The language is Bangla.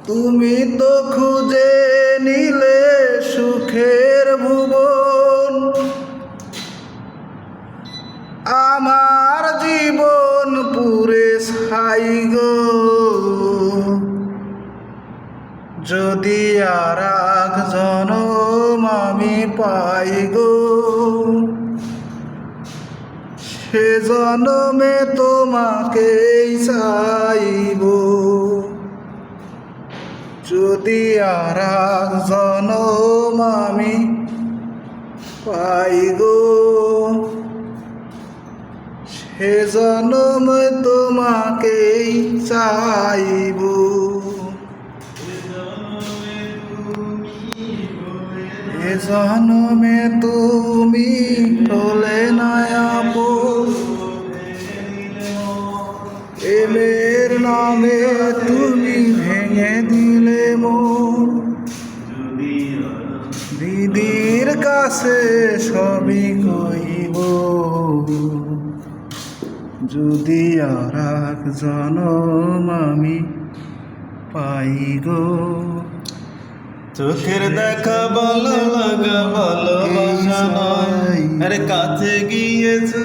তুমি তো খুঁজে নিলে সুখের ভুবন, আমার জীবন পুরে ছাই গো। যদি আর এক জনম আমি পাই গো, সে জনমে তোমাকেই চাইব। যদি আর এক জনম আমি পাই গো, সে জনমে তোমাকেই চাইব। এ জনমে তুমি হলে না আপন, প্রেমের নামে তুমি ভেঙে দিলে মন। দিদির কাছে সবই কইব, যদি আর এক জনম আমি পাই গো। চোখের দেখা ভালো লাগা ভালোবাসা নয়, আরে কাছে গিয়েছে